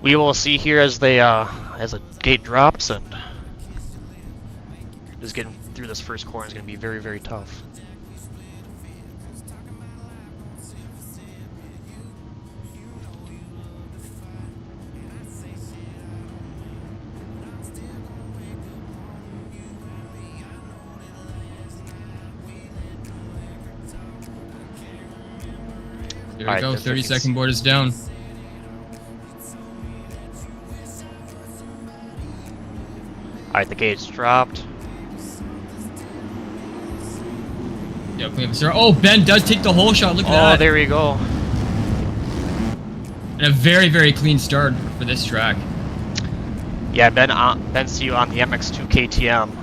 We will see here as they as the gate drops, and just getting through this first corner is going to be very, very tough. There we go, 30-second board is down. Alright, the gate's dropped. Yeah, we have a start. Oh, Ben does take the hole shot. Look at that. Oh, there we go. And a very, very clean start for this track. Yeah, Ben see you on the MX2 KTM.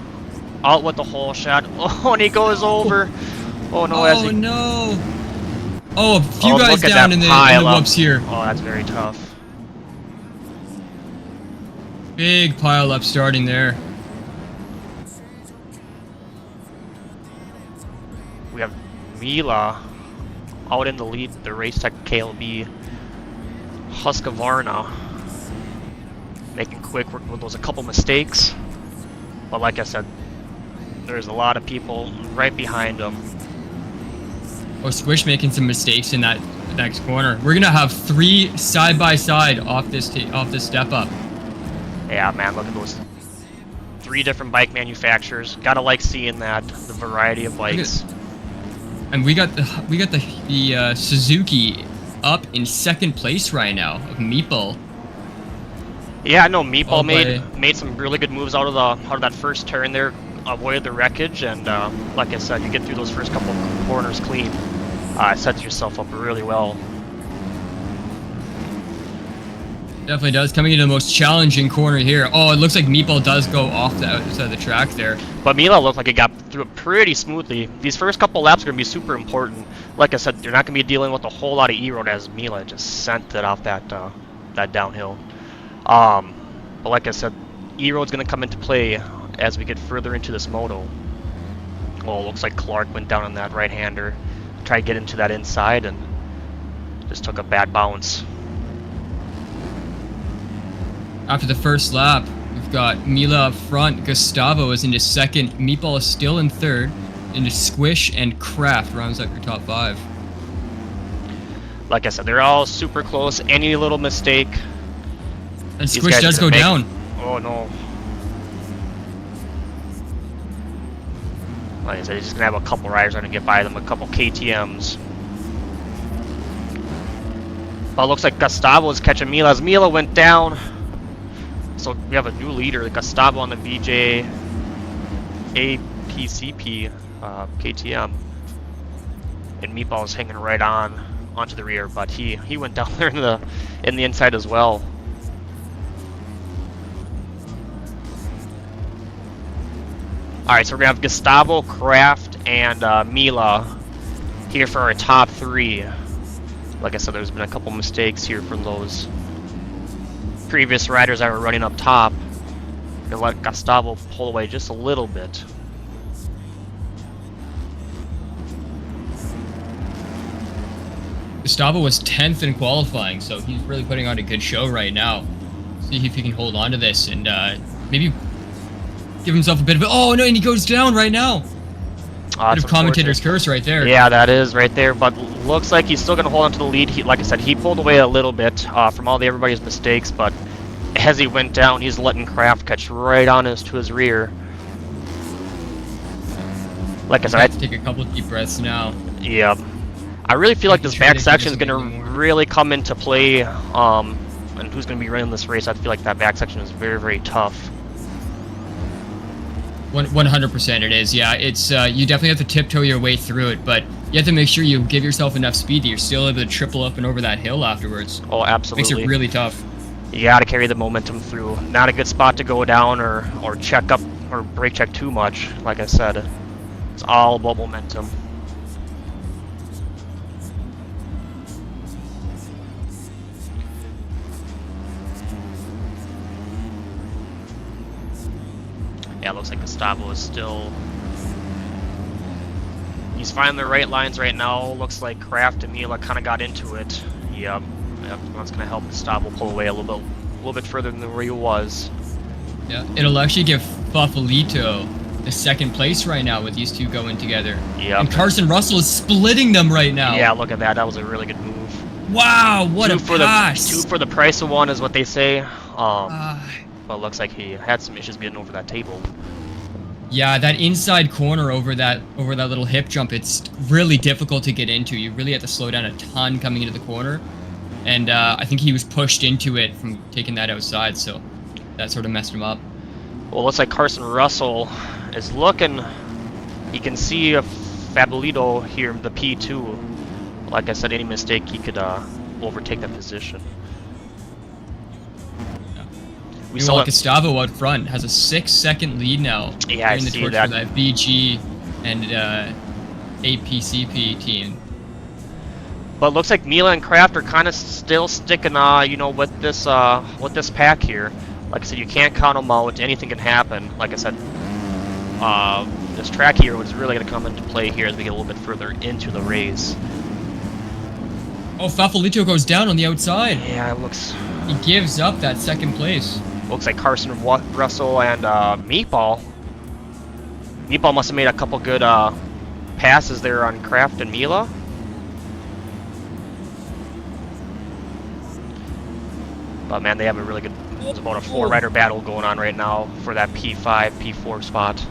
Out with the hole shot. Oh, and he goes over. Oh no! Oh no! Oh, a few guys look at down that in the whoops here. Oh, that's very tough. Big pile up starting there. We have Mila out in the lead, the Racetech KLB. Husqvarna making quick work with those, a couple mistakes. But like I said, there's a lot of people right behind them. Oh, Squish making some mistakes in that next corner. We're gonna have 3 side by side off this step up. Yeah, man, look at those 3 different bike manufacturers. Gotta like seeing that, the variety of bikes. And we got the Suzuki up in 2nd place right now of Meeple. Yeah, no, Meeple made some really good moves out of that first turn there, avoided the wreckage, and like I said, you get through those first couple corners clean. Sets yourself up really well. Definitely does. Coming into the most challenging corner here. Oh, it looks like Meeple does go off the outside of the track there. But Mila looked like it got through it pretty smoothly. These first couple laps are going to be super important. Like I said, you're not going to be dealing with a whole lot of E-road as Mila just sent it off that downhill. But like I said, E-road's going to come into play as we get further into this moto. Well, it looks like Clark went down on that right-hander. Tried to get into that inside and just took a bad bounce. After the first lap, we've got Mila up front, Gustavo is into 2nd, Meatball is still in 3rd, into Squish and Kraft rounds out your top 5. Like I said, they're all super close. Any little mistake, and Squish does go down. Oh no. Like I said, he's just gonna have a couple riders trying to get by them, a couple KTMs. But it looks like Gustavo is catching Mila as Mila went down. So we have a new leader, Gustavo on the BJ APCP KTM, and Meatball is hanging right onto the rear, but he went down there in the inside as well. All right, so we're gonna have Gustavo, Kraft, and Mila here for our top 3. Like I said, there's been a couple mistakes here from those previous riders that were running up top. Gonna let Gustavo pull away just a little bit. Gustavo was 10th in qualifying, so he's really putting on a good show right now. See if he can hold on to this and maybe give himself a bit of oh no, and he goes down right now. Bit of commentator's curse right there. Yeah, that is right there, but looks like he's still going to hold on to the lead. Like I said, he pulled away a little bit from everybody's mistakes, but as he went down, he's letting Kraft catch right on to his rear. Like I said, I have to take a couple deep breaths now. Yeah, I really feel like this back section is going to really come into play, and who's going to be running this race. I feel like that back section is very, very tough. 100% it is, yeah. It's you definitely have to tiptoe your way through it, but you have to make sure you give yourself enough speed that you're still able to triple up and over that hill afterwards. Oh, absolutely. Makes it really tough. You got to carry the momentum through. Not a good spot to go down or check up or brake check too much. Like I said, it's all about momentum. Yeah, it looks like Gustavo is still... He's finding the right lines right now. Looks like Kraft and Mila kind of got into it. Yep. That's going to help Gustavo pull away a little little bit further than where he was. Yeah, it'll actually give Fafalito the second place right now with these two going together. Yeah. And Carson Russell is splitting them right now. Yeah, look at that. That was a really good move. Wow, what a pass! Two for the price of one is what they say. But it looks like he had some issues getting over that table. Yeah, that inside corner over that little hip jump, it's really difficult to get into. You really have to slow down a ton coming into the corner. And I think he was pushed into it from taking that outside, so that sort of messed him up. Well, it looks like Carson Russell is looking. You can see Fabulito here, the P2. Like I said, any mistake, he could overtake that position. We saw Gustavo out front has a 6-second lead now. Yeah, I in the see torch that. For that VG and APCP team. But it looks like Mila and Kraft are kind of still sticking, you know, with this pack here. Like I said, you can't count them out. Anything can happen. Like I said, this track here is really going to come into play here as we get a little bit further into the race. Oh, Fafalito goes down on the outside. Yeah, it looks. He gives up that second place. Looks like Carson Russell and Meatball. Meatball must have made a couple good passes there on Kraft and Mila. But man, they have a really good. It's about a 4-rider battle going on right now for that P5, P4 spot.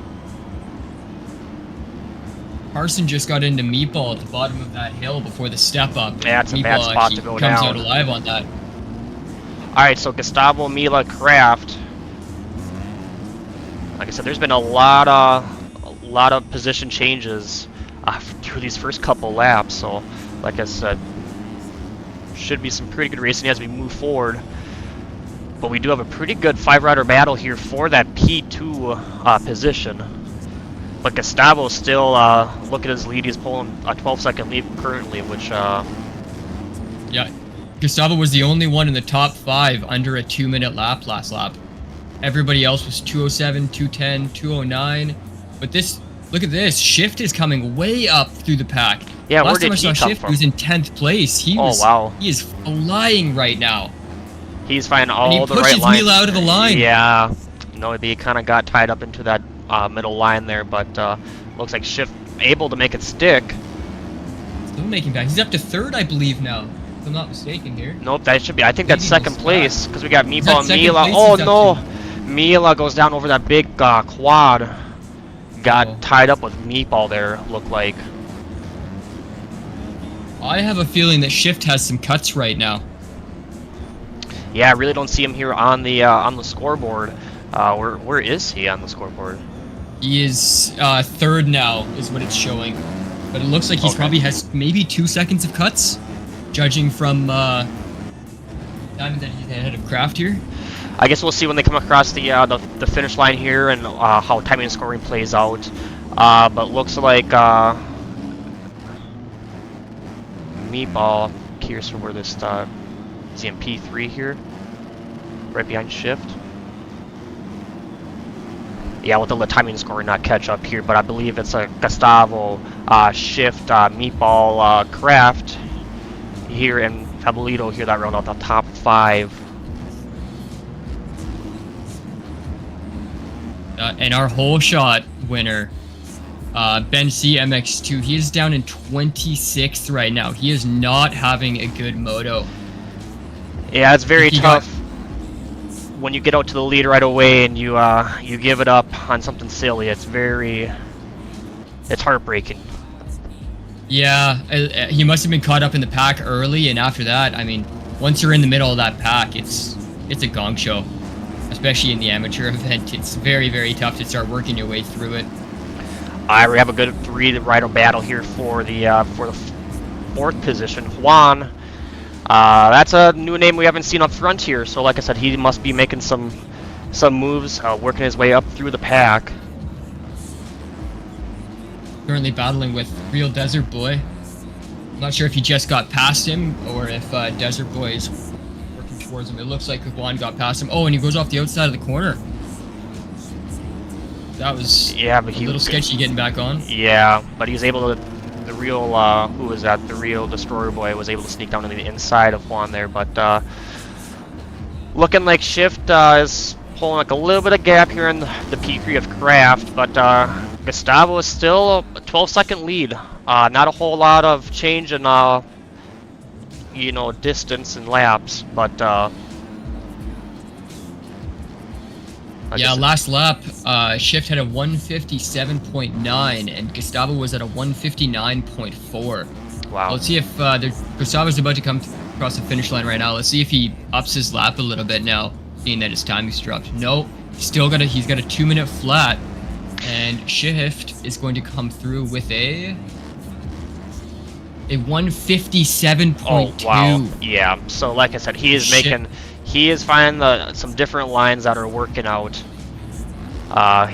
Carson just got into Meatball at the bottom of that hill before the step up. Yeah, it's a bad spot to go down. Comes out alive on that. Alright, so Gustavo, Mila, Kraft. Like I said, there's been a lot of position changes through these first couple laps. So, like I said, should be some pretty good racing as we move forward. But we do have a pretty good 5-rider battle here for that P2 position. But Gustavo's still, look at his lead, he's pulling a 12-second lead currently, which... Yeah, Gustavo was the only one in the top 5 under a 2-minute lap last lap. Everybody else was 207, 210, 209. But this, look at this, Shift is coming way up through the pack. Yeah, last where did time I he saw come Shift, from? he was in 10th place. He is flying right now. He's finding all the right lines. And he pushes Mila out of the line. Yeah, no, they kind of got tied up into that middle line there, but looks like Shift able to make it stick. Still making back. He's up to 3rd, I believe now. If I'm not mistaken here. Nope, that should be. I think that's 2nd place because we got Meatball and Mila. Oh no, Mila goes down over that big quad. Got tied up with Meatball there. Looked like. I have a feeling that Shift has some cuts right now. Yeah, I really don't see him here on the scoreboard. Where is he on the scoreboard? He is 3rd now, is what it's showing. But it looks like he's probably has maybe 2 seconds of cuts, judging from time that he's ahead of Kraft here. I guess we'll see when they come across the finish line here and how timing and scoring plays out. But looks like Meatball. Curious for where this is he in P3 here, right behind Shift. Yeah, with the timing and scoring not catch up here, but I believe it's a Gustavo, Shift, Meatball, Kraft here, and Fabulito here that round out the top 5. And our whole shot winner, Ben C MX2, he is down in 26th right now. He is not having a good moto. Yeah, it's very tough when you get out to the lead right away and you give it up on something silly. It's heartbreaking. Yeah, he must have been caught up in the pack early, and after that, I mean, once you're in the middle of that pack, it's a gong show. Especially in the amateur event, it's very, very tough to start working your way through it. We have a good 3-rider battle here for the 4th position. Juan, that's a new name we haven't seen up front here. So, like I said, he must be making some moves, working his way up through the pack. Currently battling with Real Desert Boy. I'm not sure if he just got past him or if Desert Boy is working towards him. It looks like Juan got past him. Oh, and he goes off the outside of the corner. That was but a little sketchy getting back on. Yeah, but he was able to. The real, who was that? The real Destroyer Boy was able to sneak down to the inside of Juan there, but Looking like Shift is pulling like a little bit of gap here in the P3 of Kraft, but Gustavo is still a 12-second lead. Not a whole lot of change in you know, distance and laps, but yeah, last lap, Shift had a 157.9 and Gustavo was at a 159.4. wow. Let's see if Gustavo's about to come across the finish line right now. Let's see if he ups his lap a little bit now, seeing that his timing's dropped. No, he's got a 2-minute flat, and Shift is going to come through with a 157.2. Oh wow, yeah. So like I said, he is finding some different lines that are working out.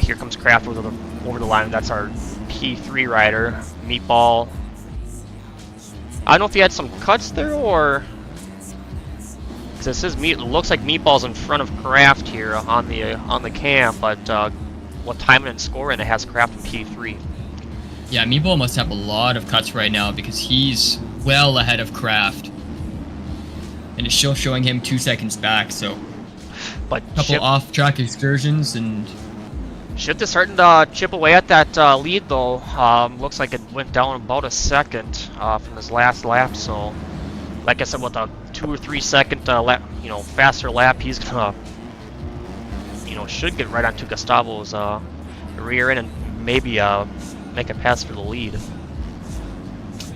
Here comes Kraft over the line. That's our P3 rider, Meatball. I don't know if he had some cuts there or because this is it looks like Meatball's in front of Kraft here on the cam, but what time and scoring it has Kraft in P3. Yeah, Meatball must have a lot of cuts right now because he's well ahead of Kraft. And it's still showing him 2 seconds back, so but a couple off-track excursions and Shift is starting to chip away at that lead though. Looks like it went down about a second from his last lap. So, like I said, with a 2 or 3 second lap, you know, faster lap, he's gonna, you know, should get right onto Gustavo's rear end and maybe make a pass for the lead.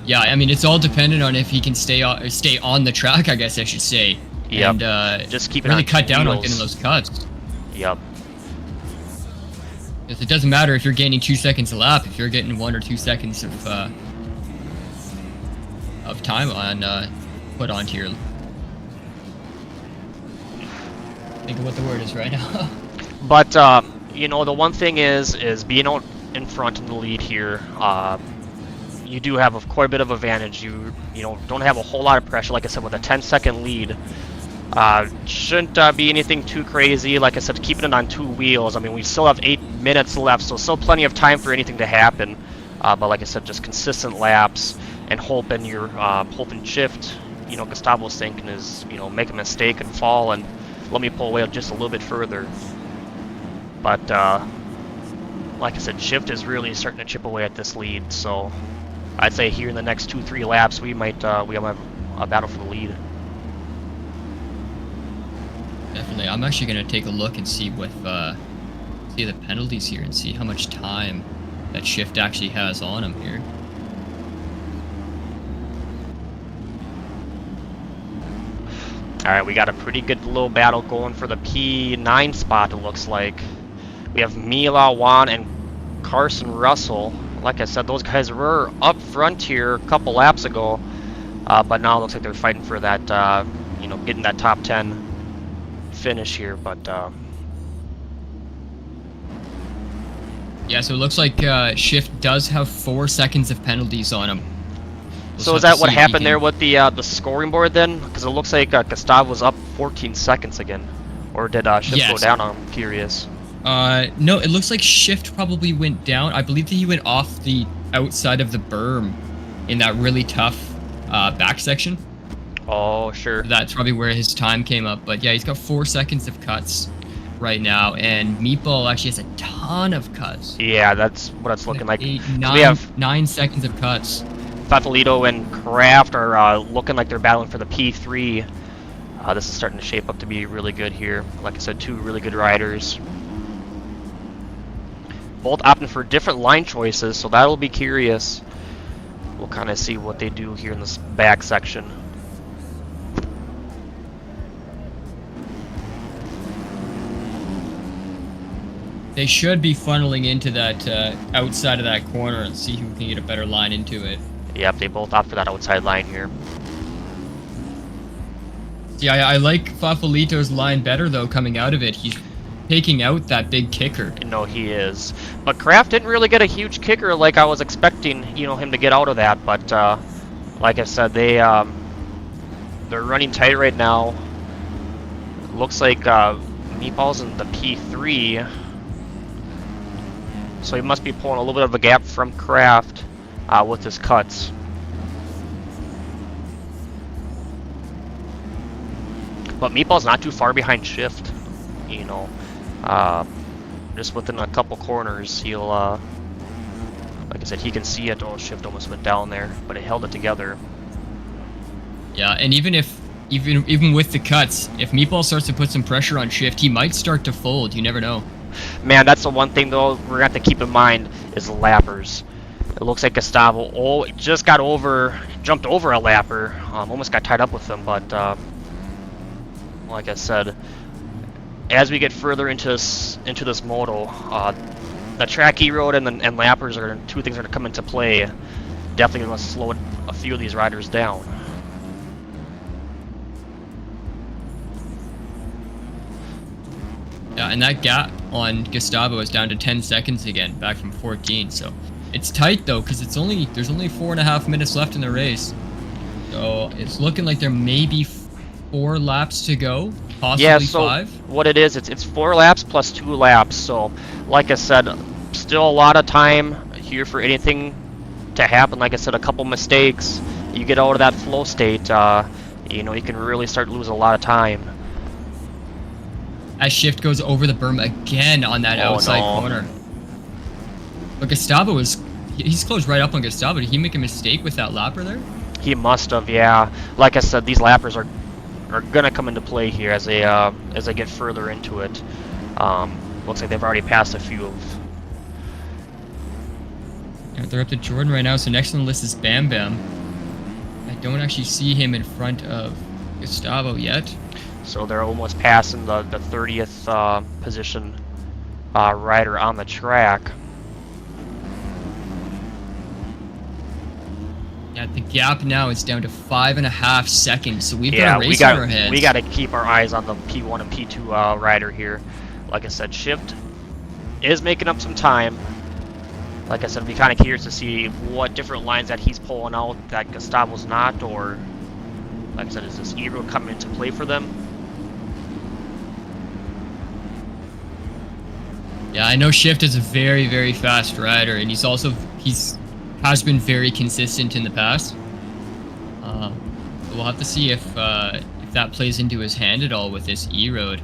Yeah, I mean, it's all dependent on if he can stay on the track, I guess I should say. Yep. And just keep it really on cut down wheels. on getting those cuts. Yep. Because it doesn't matter if you're gaining 2 seconds a lap, if you're getting 1 or 2 seconds of time on put onto your. Think of what the word is right now. But you know, the one thing is being out in front in the lead here. You do have quite a bit of advantage. You know, don't have a whole lot of pressure. Like I said, with a 10-second lead, shouldn't be anything too crazy. Like I said, keeping it on 2 wheels. I mean, we still have 8 minutes left, so still plenty of time for anything to happen. But like I said, just consistent laps and hoping hoping Shift. You know, Gustavo's thinking is, you know, make a mistake and fall and let me pull away just a little bit further. But like I said, Shift is really starting to chip away at this lead. So I'd say here in the next 2-3 laps, we might have a battle for the lead. Definitely. I'm actually going to take a look and see what see the penalties here and see how much time that Shift actually has on him here. Alright, we got a pretty good little battle going for the P9 spot, it looks like. We have Mila, Juan, and Carson Russell. Like I said, those guys were up front here a couple laps ago, but now it looks like they're fighting for that, you know, getting that top 10 finish here. But yeah, so it looks like Shift does have 4 seconds of penalties on him. so is that what happened there with the scoring board then? Because it looks like Gustavo was up 14 seconds again, or did Shift go down? I'm curious. No, it looks like Shift probably went down. I believe that he went off the outside of the berm in that really tough back section. Oh, sure. That's probably where his time came up. But yeah, he's got 4 seconds of cuts right now, and Meatball actually has a ton of cuts. Yeah, that's what it's looking like. We We have 9 seconds of cuts. Fatalito and Kraft are looking like they're battling for the P3. This is starting to shape up to be really good here. Like I said, 2 really good riders. Both opting for different line choices, so that'll be curious. We'll kind of see what they do here in this back section. They should be funneling into that outside of that corner and see who can get a better line into it. Yep, they both opt for that outside line here. Yeah, I like Fafalito's line better, though, coming out of it. He's taking out that big kicker. No, he is. But Kraft didn't really get a huge kicker like I was expecting, you know, him to get out of that. But like I said, they're running tight right now. Looks like Meatball's in the P3, so he must be pulling a little bit of a gap from Kraft with his cuts. But Meatball's not too far behind Shift, you know. Just within a couple corners, he'll, like I said, he can see it. Oh, Shift almost went down there, but it held it together. Yeah, and even with the cuts, if Meatball starts to put some pressure on Shift, he might start to fold. You never know. Man, that's the one thing, though, we're going to have to keep in mind is the lappers. It looks like Gustavo just jumped over a lapper, almost got tied up with him, but like I said, as we get further into this moto, the track E-road and lappers are two things that are going to come into play. Definitely going to slow a few of these riders down. Yeah, and that gap on Gustavo is down to 10 seconds again, back from 14. So it's tight though, because there's only 4.5 minutes left in the race. So it's looking like there may be 4 laps to go, possibly yeah, so 5. What it is, it's 4 laps plus 2 laps. So, like I said, still a lot of time here for anything to happen. Like I said, a couple mistakes, you get out of that flow state. You know, you can really start losing a lot of time. As Shift goes over the berm again on that outside corner. But Gustavo he's closed right up on Gustavo. Did he make a mistake with that lapper there? He must have, yeah. Like I said, these lappers are gonna come into play here as they get further into it. Looks like they've already passed a few of. Yeah, they're up to Jordan right now. So next on the list is Bam Bam. I don't actually see him in front of Gustavo yet. So they're almost passing the 30th position rider on the track. Yeah, the gap now is down to 5.5 seconds, so we've got a race on our hands. We got to keep our eyes on the P1 and P2 rider here. Like I said, Shift is making up some time. Like I said, I'd be kind of curious to see what different lines that he's pulling out that Gustavo's not, or like I said, is this E-road coming into play for them? Yeah, I know Shift is a very, very fast rider, and he's has been very consistent in the past. We'll have to see if that plays into his hand at all with this E-road.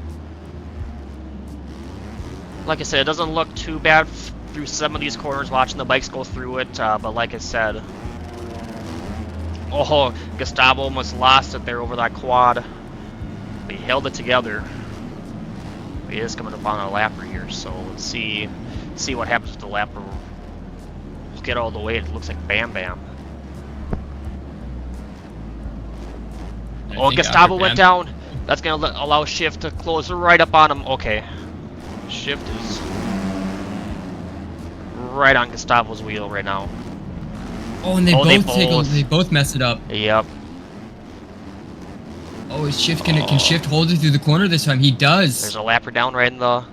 Like I said, it doesn't look too bad through some of these corners watching the bikes go through it, but like I said, oh, Gustavo almost lost it there over that quad. He held it together. He is coming up on a lapper here, so let's see what happens with the lapper. We'll get all the way. It looks like Bam Bam. Oh, Gustavo went down. That's going to allow Shift to close right up on him. Okay. Shift is right on Gustavo's wheel right now. Oh, and they both messed it up. Yep. Oh, is Shift can Shift hold it through the corner this time? He does. There's a lapper down right in the...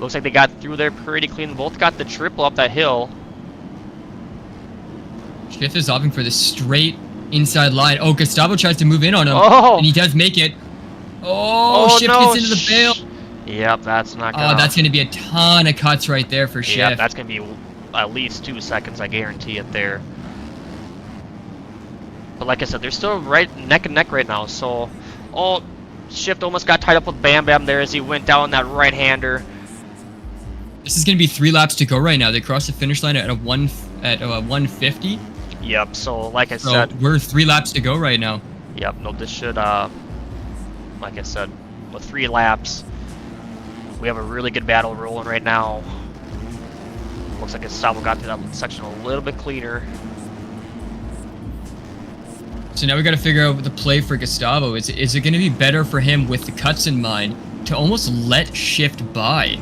Looks like they got through there pretty clean. Both got the triple up that hill. Shift is opting for the straight inside line. Oh, Gustavo tries to move in on him, and he does make it. Oh, Shift gets into the bail. Yep, that's not gonna... Oh, that's going to be a ton of cuts right there for Shift. Yeah, that's going to be at least 2 seconds, I guarantee it there. But like I said, they're still right neck and neck right now, so... Oh, Shift almost got tied up with Bam Bam there as he went down that right-hander. This is going to be 3 laps to go right now. They crossed the finish line at 150. Yep, so like I said... we're 3 laps to go right now. Yep, no, this should, like I said, with 3 laps, we have a really good battle rolling right now. Looks like Gustavo got through that section a little bit cleaner. So now we got to figure out the play for Gustavo. Is it going to be better for him with the cuts in mind to almost let Shift by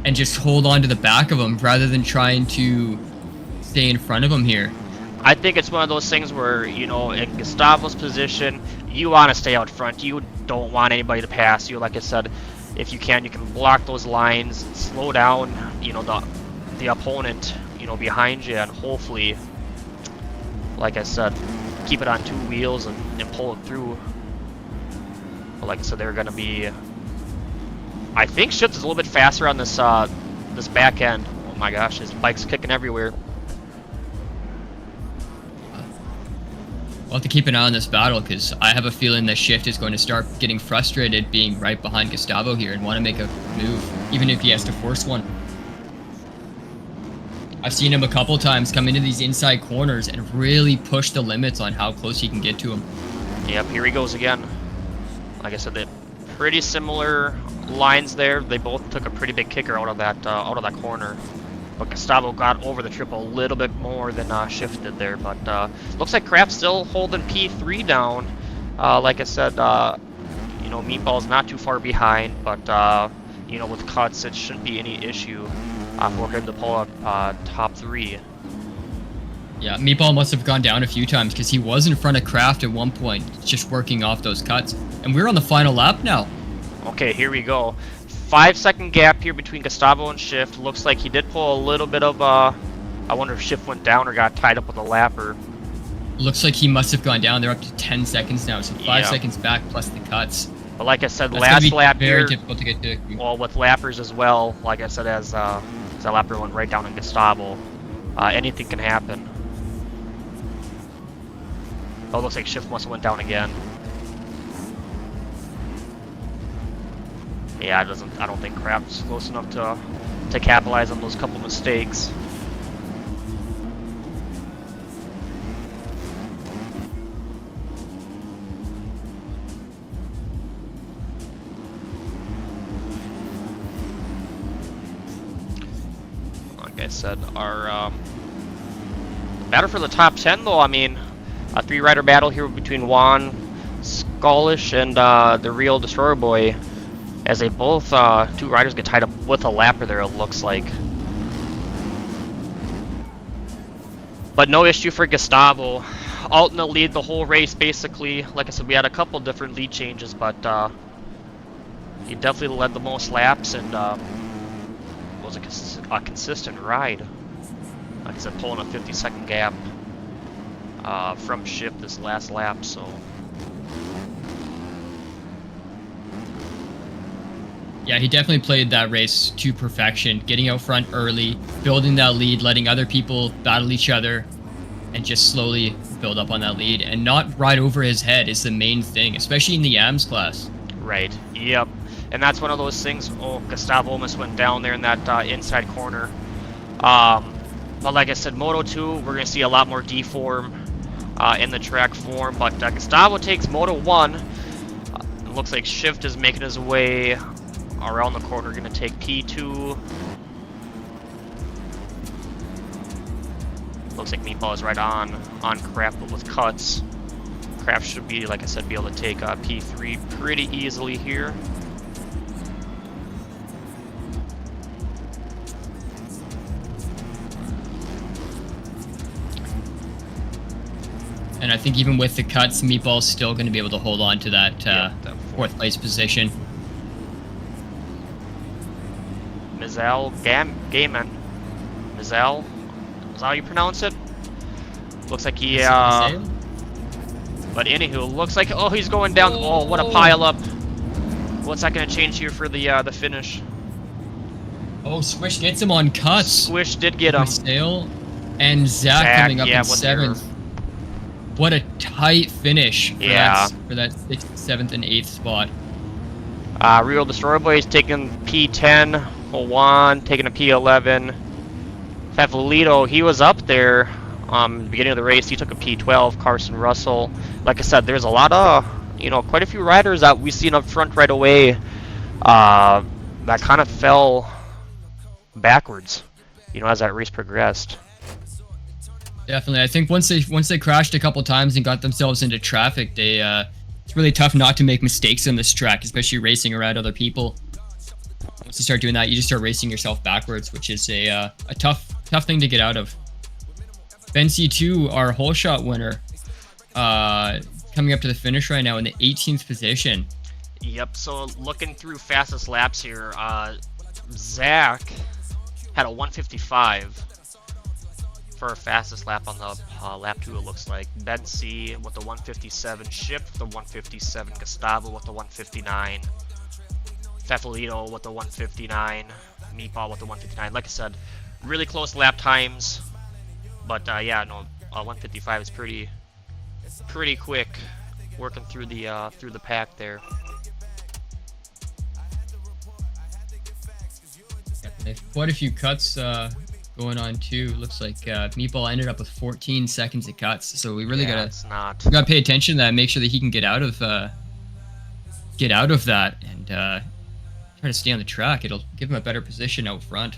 and just hold on to the back of him rather than trying to stay in front of him here? I think it's one of those things where, you know, in Gustavo's position, you want to stay out front. You don't want anybody to pass you. Like I said, if you can block those lines, slow down, you know, the opponent, you know, behind you, and hopefully, like I said, keep it on 2 wheels and pull it through. But like I said, they're going to be... I think Shift is a little bit faster on this this back end. Oh my gosh, his bike's kicking everywhere. Well, have to keep an eye on this battle because I have a feeling that Shift is going to start getting frustrated being right behind Gustavo here and want to make a move, even if he has to force one. I've seen him a couple times come into these inside corners and really push the limits on how close he can get to him. Yep, here he goes again. Like I said, they're pretty similar lines there. They both took a pretty big kicker out of that corner. But Gustavo got over the triple a little bit more than Shift did there. But looks like Kraft's still holding P3 down. Like I said, you know, Meatball's not too far behind. But, you know, with cuts, it shouldn't be any issue for him to pull up top 3. Yeah, Meatball must have gone down a few times because he was in front of Kraft at one point, just working off those cuts. And we're on the final lap now. Okay, here we go. 5-second gap here between Gustavo and Shift. Looks like he did pull a little bit of, I wonder if Shift went down or got tied up with a lapper. Looks like he must have gone down. They're up to 10 seconds now, so 5 seconds back plus the cuts. But like I said, That's last lap very here, difficult to get to. well, with lappers as well, like I said, as that lapper went right down on Gustavo, anything can happen. Oh, it looks like Shift must have went down again. Yeah, I don't think Kraft's close enough to capitalize on those couple mistakes. Like I said, our battle for the top 10, though, I mean, a 3-rider battle here between Juan, Skullish, and the real Destroyer Boy, as they both, 2 riders get tied up with a lapper there, it looks like. But no issue for Gustavo. Alt in the lead the whole race, basically. Like I said, we had a couple different lead changes, but he definitely led the most laps, and was a consistent ride. Like I said, pulling a 50-second gap from Shift this last lap, so... Yeah, he definitely played that race to perfection, getting out front early, building that lead, letting other people battle each other, and just slowly build up on that lead, and not ride over his head is the main thing, especially in the AMS class. Right, yep. And that's one of those things, oh, Gustavo almost went down there in that inside corner. But like I said, Moto 2, we're going to see a lot more deform in the track form, but Gustavo takes Moto 1. It looks like Shift is making his way around the corner, going to take P2. Looks like Meatball is right on Kraft, but with cuts. Kraft should be, like I said, be able to take P3 pretty easily here. And I think even with the cuts, Meatball's still going to be able to hold on to that, that 4th place position. Mizell Gaiman. Mizell? Is that how you pronounce it? Looks like he, but anywho, looks like, oh, he's going down. Oh, what a pile up. What's that going to change here for the finish? Oh, Squish gets him on cuts. Squish did get him. Sale and Zach coming up in 7th. What a tight finish for that 6th, 7th, and 8th spot. Real Destroyer Boy is taking P10. Juan taking a P11. Favolito, he was up there the beginning of the race. He took a P12. Carson Russell. Like I said, there's a lot of, you know, quite a few riders that we've seen up front right away that kind of fell backwards, you know, as that race progressed. Definitely, I think once they crashed a couple times and got themselves into traffic, it's really tough not to make mistakes on this track, especially racing around other people. Once you start doing that, you just start racing yourself backwards, which is a tough thing to get out of. Ben C2, our whole shot winner, coming up to the finish right now in the 18th position. Yep. So looking through fastest laps here, Zach had a 155. For a fastest lap on the lap 2, it looks like. Ben C with the 157, Shift with the 157, Gustavo with the 159, Fafolito with the 159, Meatball with the 159. Like I said, really close lap times, but yeah, no, 155 is pretty pretty quick, working through the pack there. Quite a few cuts going on too. Looks like Meatball ended up with 14 seconds of cuts, so we really gotta pay attention to that. Make sure that he can get out of that and try to stay on the track. It'll give him a better position out front.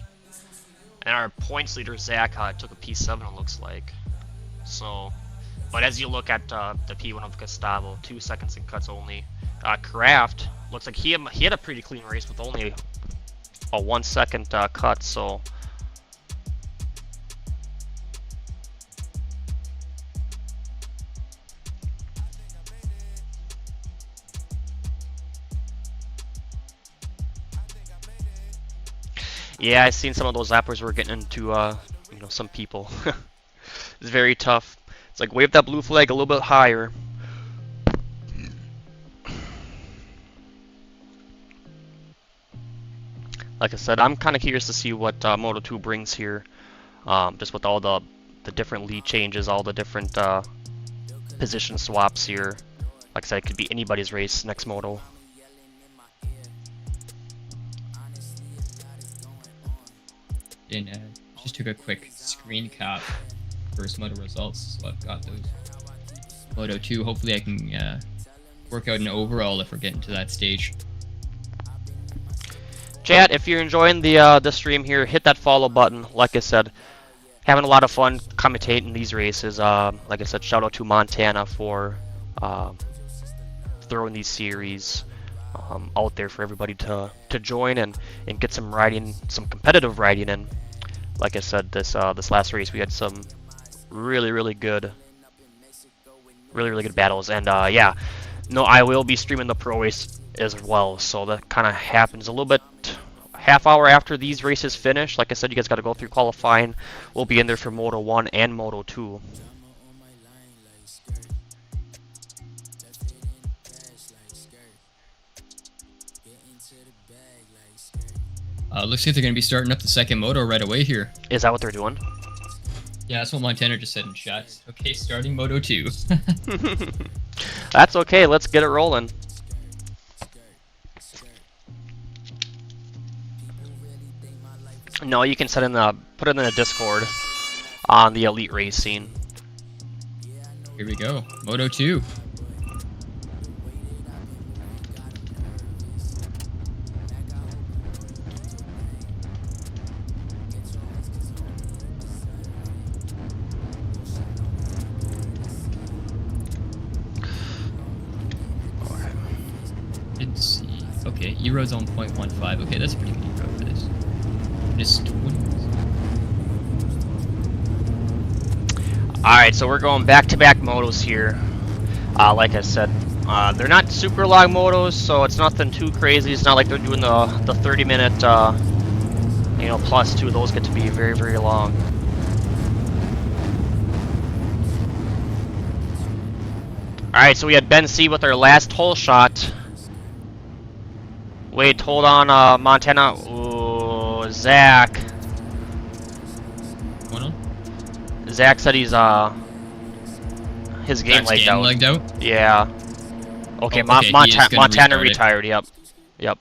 And our points leader Zach took a P7, it looks like. So, but as you look at the P1 of Gustavo, 2 seconds in cuts only. Kraft looks like he had a pretty clean race with only a 1 second cut. So. Yeah, I've seen some of those lappers were getting into, you know, some people. It's very tough. It's like wave that blue flag a little bit higher. Like I said, I'm kind of curious to see what Moto 2 brings here. Just with all the different lead changes, all the different position swaps here. Like I said, it could be anybody's race next Moto. And just took a quick screen cap first Moto results, so I've got those. Moto 2, hopefully I can work out an overall if we're getting to that stage. Chat, if you're enjoying the stream here, hit that follow button. Like I said, having a lot of fun commentating these races. Like I said, shout out to Montana for throwing these series out there for everybody to join and get some riding, some competitive riding in. Like I said, this last race we had some really good battles, and yeah, no, I will be streaming the pro race as well, so that kind of happens a little bit half hour after these races finish. Like I said, you guys got to go through qualifying. We'll be in there for Moto 1 and Moto 2. Looks like they're going to be starting up the second Moto right away here. Is that what they're doing? Yeah, that's what Montana just said in chat. Okay, starting Moto 2. That's okay, let's get it rolling. No, you can put it in the Discord on the Elite Racing. Here we go, Moto 2. Didn't see. Okay, Ero's on 0.15. Okay, that's a pretty good Eero for this. Just 20. Alright, so we're going back-to-back motos here. Like I said, they're not super long motos, so it's nothing too crazy. It's not like they're doing the 30-minute, you know, plus two. Those get to be very long. Alright, so we had Ben C with our last hole shot. Wait, hold on, Montana. Ooh, Zach. What on? Zach said he's, his game lagged out. Yeah. Okay, oh, okay, Montana retired, yep. Yep.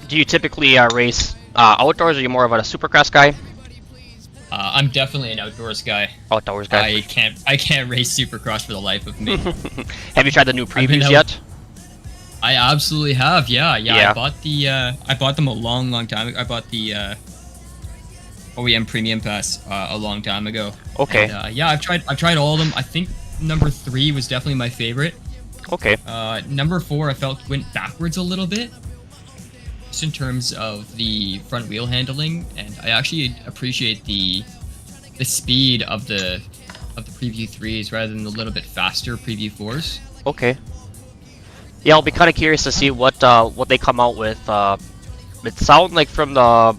Do you typically race outdoors, or are you more of a supercross guy? I'm definitely an outdoors guy. Outdoors guy. I can't race supercross for the life of me. Have you tried the new previews yet? I absolutely have. Yeah. I bought them a long time ago. I bought the OEM Premium Pass a long time ago. Okay. And, yeah, I've tried all of them. I think number 3 was definitely my favorite. Okay. Number 4 I felt went backwards a little bit, just in terms of the front wheel handling, and I actually appreciate the speed of the Preview 3s rather than the little bit faster Preview 4s. Okay. Yeah, I'll be kind of curious to see what they come out with. It sounds like from the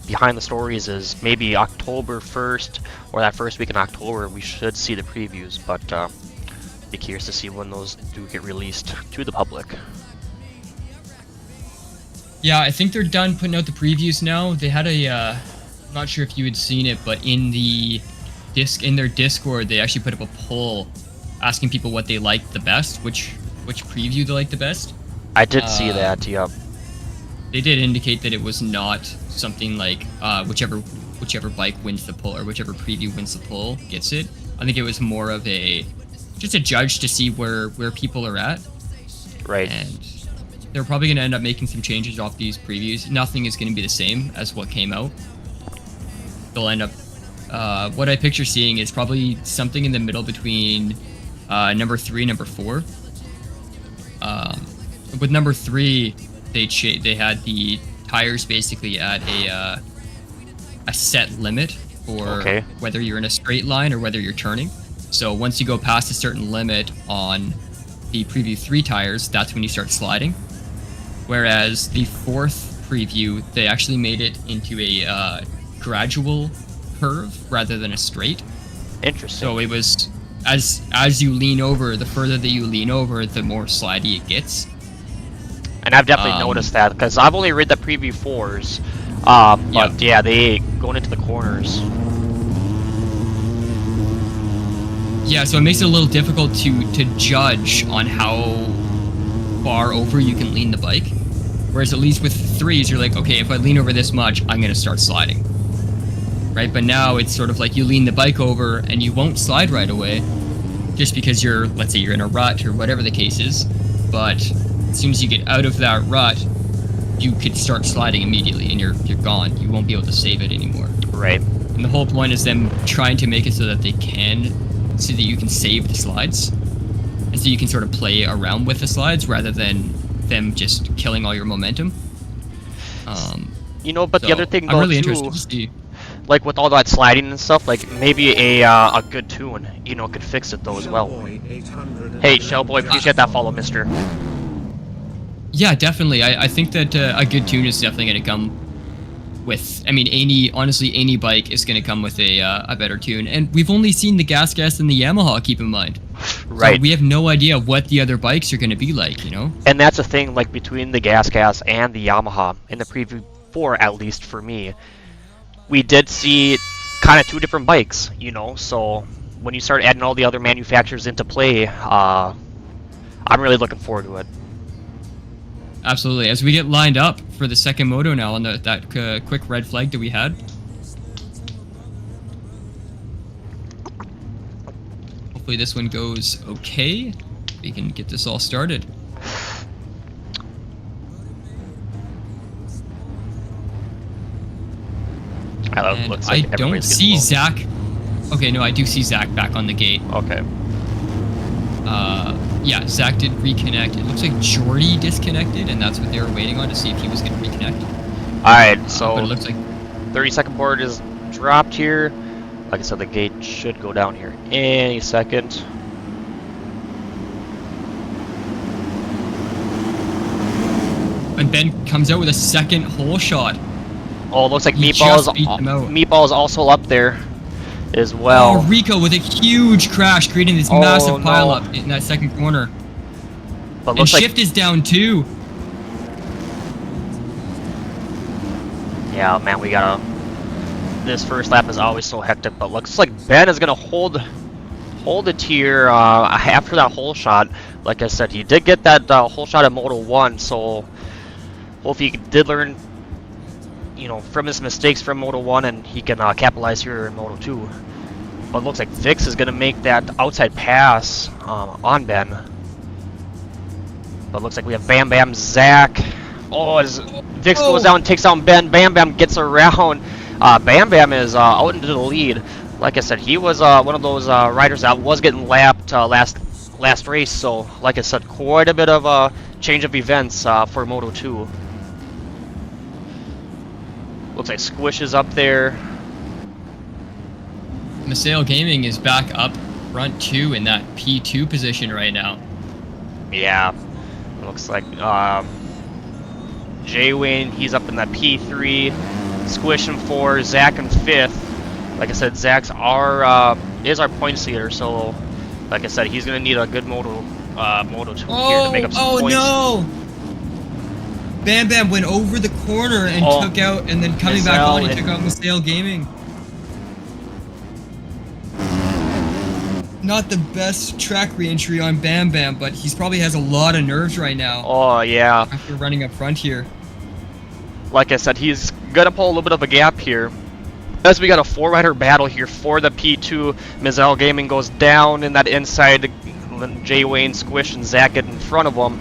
behind the stories is maybe October 1st or that first week in October we should see the previews, but be curious to see when those do get released to the public. Yeah, I think they're done putting out the previews now. They had a I'm not sure if you had seen it, but in their Discord they actually put up a poll asking people what they liked the best, which preview they liked the best. I did see that, yeah. They did indicate that it was not something like whichever bike wins the poll or whichever preview wins the poll gets it. I think it was more of just a judge to see where people are at. Right. And they're probably going to end up making some changes off these previews. Nothing is going to be the same as what came out. They'll end up what I picture seeing is probably something in the middle between number 3 and number 4. With number 3, they had the tires basically at a set limit for whether you're in a straight line or whether you're turning. So once you go past a certain limit on the Preview 3 tires, that's when you start sliding. Whereas the 4th preview, they actually made it into a gradual curve rather than a straight. Interesting. So it was as you lean over, the further that you lean over, the more slidey it gets. And I've definitely noticed that because I've only read the Preview 4s, but yeah, they going into the corners. Yeah, so it makes it a little difficult to judge on how far over you can lean the bike. Whereas at least with 3s, you're like, okay, if I lean over this much, I'm going to start sliding. Right? But now it's sort of like you lean the bike over and you won't slide right away just because let's say you're in a rut or whatever the case is. But as soon as you get out of that rut, you could start sliding immediately and you're gone. You won't be able to save it anymore. Right. And the whole point is them trying to make it so that so that you can save the slides. And so you can sort of play around with the slides rather than them just killing all your momentum. But the other thing though, I'm really too, interested to see. Like with all that sliding and stuff, like maybe a good tune, could fix it though as well. Hey, Shellboy, appreciate that follow, mister. Yeah, definitely. I think that a good tune is definitely going to come with. I mean, any bike is going to come with a better tune, and we've only seen the Gas and the Yamaha. Keep in mind, right? So we have no idea what the other bikes are going to be like, And that's the thing, like between the Gas and the Yamaha in the Preview 4, at least for me, we did see kind of two different bikes, So when you start adding all the other manufacturers into play, I'm really looking forward to it. Absolutely. As we get lined up for the second moto now on that quick red flag that we had. Hopefully this one goes okay. We can get this all started. Looks like I don't see Zach. Okay, no, I do see Zach back on the gate. Okay. Yeah, Zach did reconnect. It looks like Jordy disconnected, and that's what they were waiting on to see if he was going to reconnect. Alright, so but it looks like 30-second board is dropped here. Like I said, the gate should go down here any second. And Ben comes out with a second hole shot. Oh, it looks like He Meatball is also up there as well. Oh, Rico with a huge crash, creating this massive pileup in that second corner. But and Shift is down too. Yeah, man, we gotta. This first lap is always so hectic, but looks like Ben is gonna hold it here after that hole shot. Like I said, he did get that hole shot at Moto 1, so hopefully he did learn, from his mistakes from Moto 1, and he can capitalize here in Moto 2. But it looks like Vix is gonna make that outside pass on Ben. But it looks like we have Bam Bam Zach. Oh, Vix goes down, takes down Ben. Bam Bam gets around Bam Bam is out into the lead. Like I said, he was one of those riders that was getting lapped last race. So, like I said, quite a bit of a change of events for Moto 2. Looks like Squish is up there. Maseo Gaming is back up front too in that P2 position right now. Yeah, looks like J-Wayne, he's up in that P3. Squish in 4, Zach in 5th. Like I said, Zach's is our points leader, so like I said, he's gonna need a good Moto 2 here to make up some points. Oh no! Bam Bam went over the corner and took out, and then coming back on, he took out Maseo Gaming. Not the best track re-entry on Bam Bam, but he's probably has a lot of nerves right now. Oh yeah. After running up front here. Like I said, he's gonna pull a little bit of a gap here. As we got a 4-rider battle here for the P2, Maseo Gaming goes down in that inside. J-Wayne, Squish, and Zach get in front of him.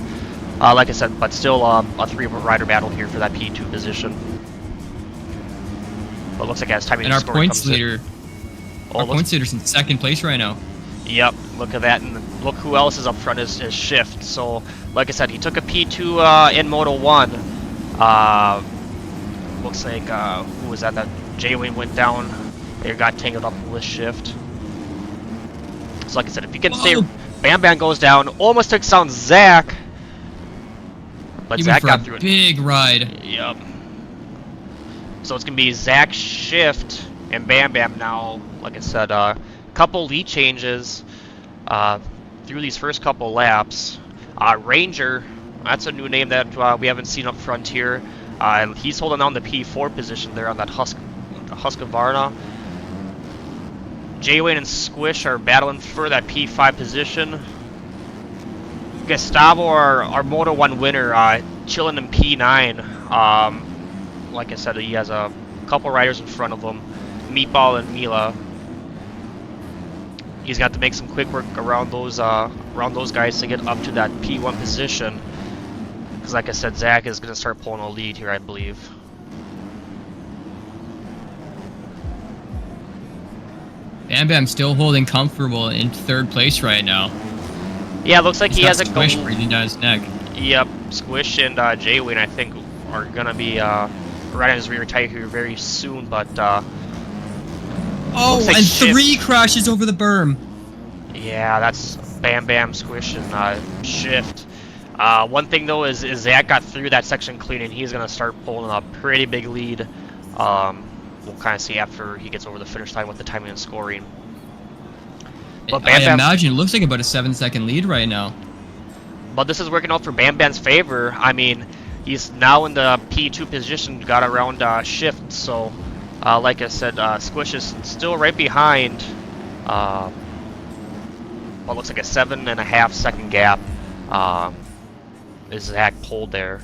Like I said, but still a 3-rider battle here for that P2 position. But looks like as timing and our points leader, our points leader's in 2nd place right now. Yep, look at that, and look who else is up front is Shift. So, like I said, he took a P2 in Moto 1. Looks like, who was that? That J-Wayne went down. They got tangled up with Shift. So, like I said, if you can stay, Bam Bam goes down, almost takes down Zach. But Zach got through it. Big ride. Yep. So it's gonna be Zach, Shift, and Bam Bam now. Like I said, couple lead changes through these first couple laps. Ranger, that's a new name that we haven't seen up front here. He's holding on the P4 position there on that Husqvarna. J-Wayne and Squish are battling for that P5 position. Gustavo, our Moto 1 winner, chilling in P9. Like I said, he has a couple riders in front of him, Meatball and Mila. He's got to make some quick work around those guys to get up to that P1 position. Because like I said, Zach is going to start pulling a lead here, I believe. Bam Bam still holding comfortable in 3rd place right now. Yeah, looks like he has a Squish breathing down his neck. Yep, Squish and J-Wayne, I think, are going to be riding his rear tire here very soon, but oh, like and Shift. 3 crashes over the berm. Yeah, that's Bam Bam, Squish, and Shift. One thing though is Zach got through that section clean, and he's gonna start pulling a pretty big lead. We'll kind of see after he gets over the finish line with the timing and scoring. But Bam Bam, imagine it looks like about a 7-second lead right now. But this is working out for Bam Bam's favor. I mean, he's now in the P2 position, got around Shift, so. Like I said, Squish is still right behind. What looks like a 7.5-second gap. Is Zach pulled there?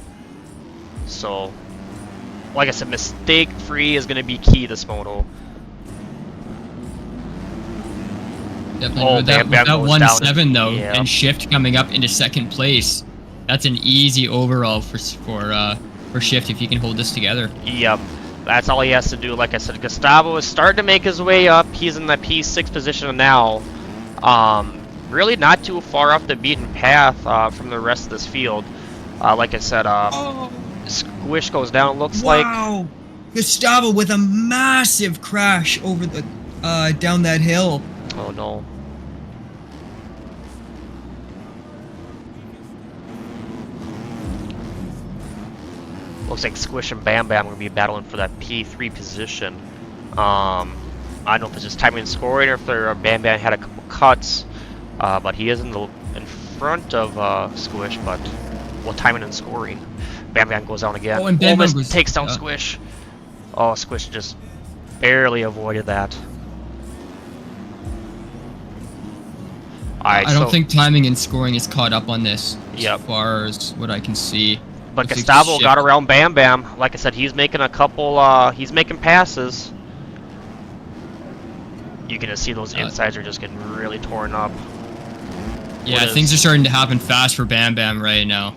So, like I said, mistake-free is going to be key this moto. Definitely. Oh, with that 1-7 though, yeah. And Shift coming up into 2nd place. That's an easy overall for Shift if he can hold this together. Yep. That's all he has to do. Like I said, Gustavo is starting to make his way up. He's in the P6 position now. Really not too far off the beaten path from the rest of this field. Like I said, Squish goes down, looks like. Wow! Gustavo with a massive crash over the down that hill. Oh no. Looks like Squish and Bam Bam are going to be battling for that P3 position. I don't know if it's just timing and scoring or if Bam Bam had a couple cuts. But he is in front of Squish, but timing and scoring. Bam Bam goes down again. Oh, and Bam almost takes down Squish. Oh, Squish just barely avoided that. I don't think timing and scoring is caught up on this. Yep. As far as what I can see. But Gustavo got around Bam Bam. Like I said, he's making a couple, he's making passes. You can just see those insides are just getting really torn up. Yeah, things are starting to happen fast for Bam Bam right now.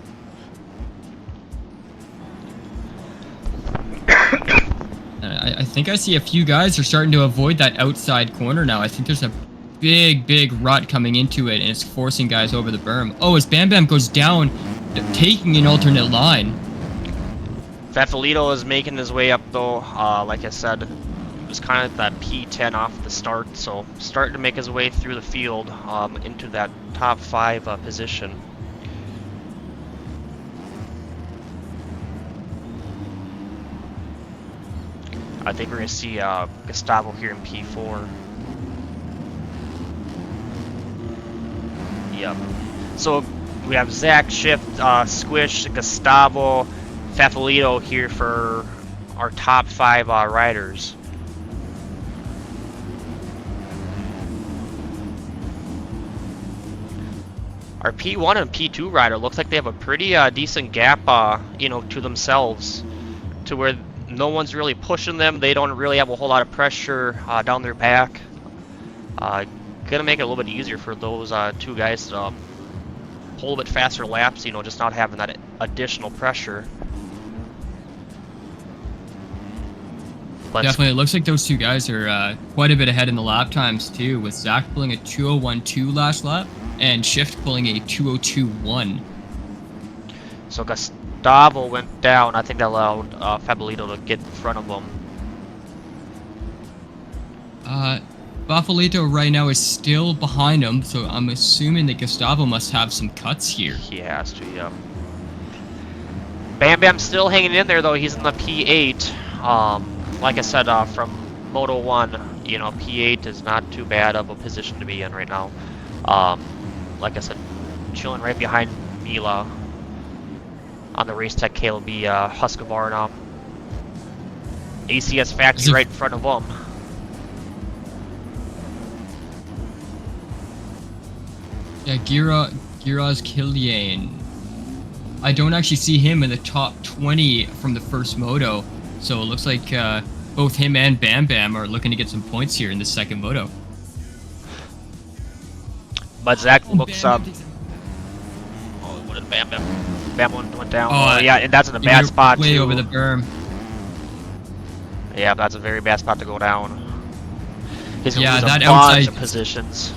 I think I see a few guys are starting to avoid that outside corner now. I think there's a big rut coming into it, and it's forcing guys over the berm. Oh, as Bam Bam goes down, taking an alternate line. Fafalito is making his way up though. Like I said, it was kind of that P10 off the start, so starting to make his way through the field into that top 5 position. I think we're going to see Gustavo here in P4. Yep. So we have Zach, Shift, Squish, Gustavo, Fafalito here for our top 5 riders. Our P1 and P2 rider looks like they have a pretty decent gap, you know, to themselves, to where no one's really pushing them. They don't really have a whole lot of pressure down their back. Gonna make it a little bit easier for those 2 guys to pull a bit faster laps, you know, just not having that additional pressure. But definitely, it looks like those 2 guys are quite a bit ahead in the lap times too, with Zach pulling a 2:01.2 last lap and Shift pulling a 2:02.1. So Gustavo went down. I think that allowed Fafalito to get in front of him. Fafalito right now is still behind him, so I'm assuming that Gustavo must have some cuts here. He has to, yeah. Bam Bam's still hanging in there though. He's in the P8. Like I said, from Moto 1, you know, P8 is not too bad of a position to be in right now. Like I said, chilling right behind Mila on the Race Tech KLB Husqvarna. ACS Factory right in front of them. Yeah, Giraz Kilian. I don't actually see him in the top 20 from the first moto, so it looks like both him and Bam Bam are looking to get some points here in the second moto. But Zach looks up. Oh, what did Bam Bam? Bam went down. Oh, yeah, and that's in a bad spot way too. Over the berm. Yeah, that's a very bad spot to go down. He's gonna lose that a bunch outside of positions.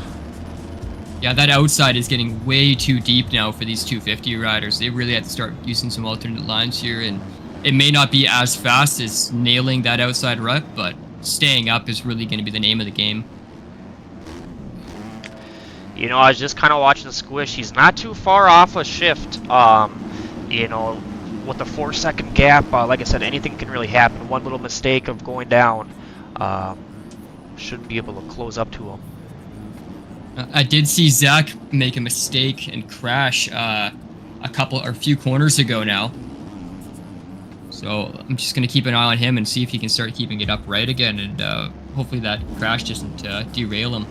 Yeah, that outside is getting way too deep now for these 250 riders. They really have to start using some alternate lines here, and it may not be as fast as nailing that outside rut, but staying up is really going to be the name of the game. You know, I was just kind of watching the Squish. He's not too far off a Shift. You know, with a 4-second gap, like I said, anything can really happen. One little mistake of going down should be able to close up to him. I did see Zach make a mistake and crash a few corners ago now. So I'm just going to keep an eye on him and see if he can start keeping it upright again, and hopefully that crash doesn't derail him.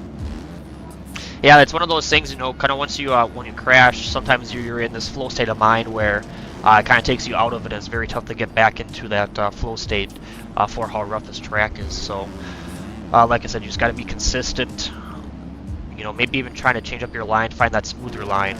Yeah, it's one of those things, you know, kind of once you, when you crash, sometimes you're in this flow state of mind where it kind of takes you out of it, and it's very tough to get back into that flow state for how rough this track is. So, like I said, you just got to be consistent. You know, maybe even trying to change up your line, find that smoother line.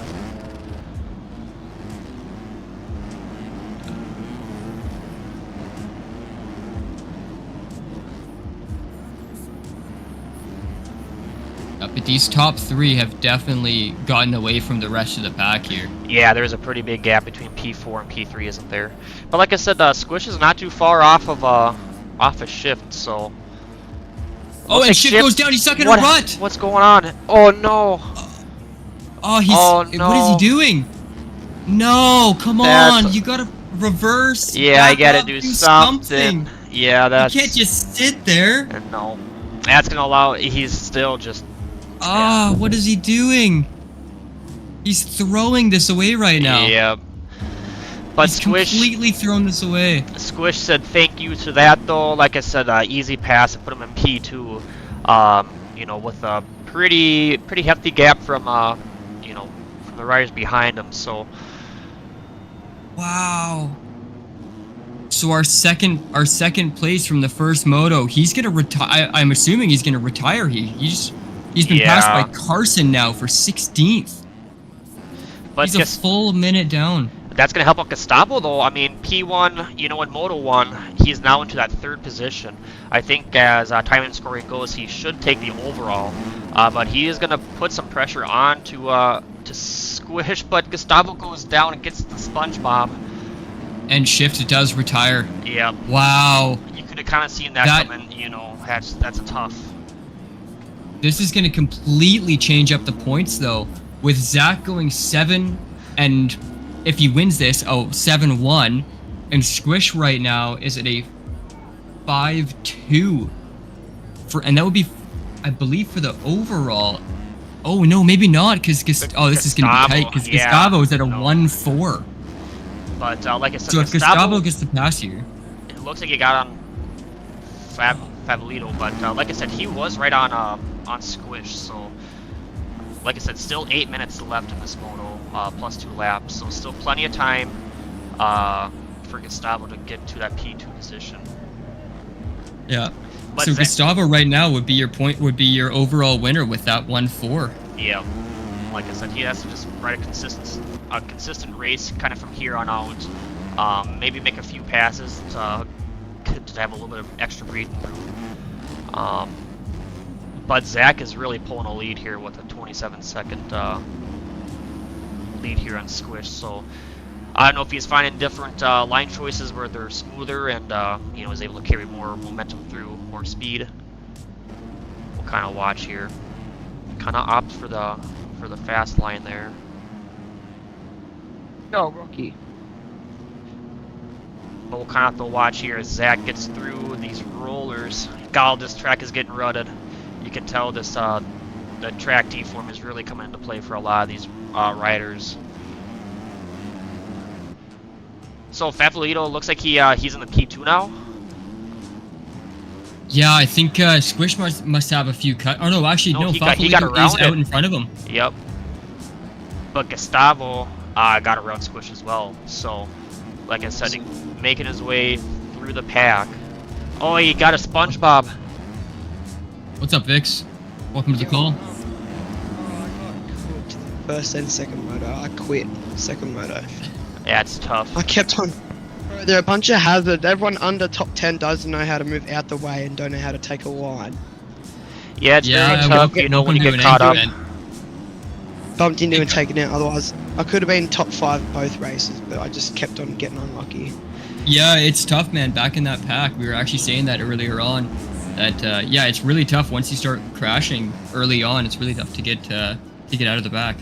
But these top 3 have definitely gotten away from the rest of the pack here. Yeah, there's a pretty big gap between P4 and P3, isn't there? But like I said, Squish is not too far off of a Shift, so. Oh, and Shift goes down. He's stuck in a rut. What's going on? Oh no. Oh no. What is he doing? No, come on. You gotta reverse. Yeah, I gotta do something. Yeah, that's. You can't just sit there. And no. That's gonna allow. He's still just. What is he doing? He's throwing this away right now. Yeah. But He's Squish completely thrown this away. Squish said thank you to that though. Like I said, easy pass and put him in P2. You know, with a pretty hefty gap from you know, from the riders behind him. So. Wow. So our second place from the first moto, he's gonna retire. I'm assuming he's gonna retire. He's been passed by Carson now for 16th. But he's a full minute down. That's going to help out Gustavo, though. I mean, P1, you know, in Moto 1, he's now into that 3rd position. I think as time and scoring goes, he should take the overall. But he is going to put some pressure on to Squish, but Gustavo goes down and gets the SpongeBob. And Shift does retire. Yep. Wow. You could have kind of seen that coming, you know, that's a tough. This is going to completely change up the points, though, with Zach going 7 and... if he wins this, 7-1, and Squish right now is at a 5-2 and that would be, I believe, for the overall. Oh no, maybe not, because this is going to be tight, because Gustavo is at a 1-4. But like I said, so if Gustavo gets the pass here, it looks like he got on Favolito, but like I said, he was right on Squish. So like I said, still 8 minutes left in this moto, plus 2 laps, so still plenty of time for Gustavo to get to that P2 position. Yeah. But so Gustavo right now would be your overall winner with that 1-4. Yeah. Like I said, he has to just ride a consistent race kind of from here on out. Maybe make a few passes to have a little bit of extra breathing room. But Zach is really pulling a lead here with a 27-second lead here on Squish. So I don't know if he's finding different line choices where they're smoother and you know, is able to carry more momentum through, more speed. We'll kind of watch here. Kind of opt for the fast line there. No, Rocky. But we'll kind of have to watch here as Zach gets through these rollers. God, this track is getting rutted. You can tell this the track deform is really coming into play for a lot of these riders. So Favolito looks like he's in the P2 now. Yeah, I think Squish must have a few cut. Oh no, actually no. He got around is out in front of him. Yep. But Gustavo got around Squish as well. So, like I said, making his way through the pack. Oh, he got a SpongeBob. What's up, Vix? Welcome to the call. First and second moto. I quit second moto. Yeah, it's tough. I kept on. Bro, they're a bunch of hazards. Everyone under top 10 doesn't know how to move out the way and don't know how to take a line. Yeah, it's very tough, you know, when you get caught up. Bumped into and taken out. Otherwise, I could have been top 5 both races, but I just kept on getting unlucky. Yeah, it's tough, man. Back in that pack, we were actually saying that earlier on. That yeah, it's really tough once you start crashing early on. It's really tough to get out of the back.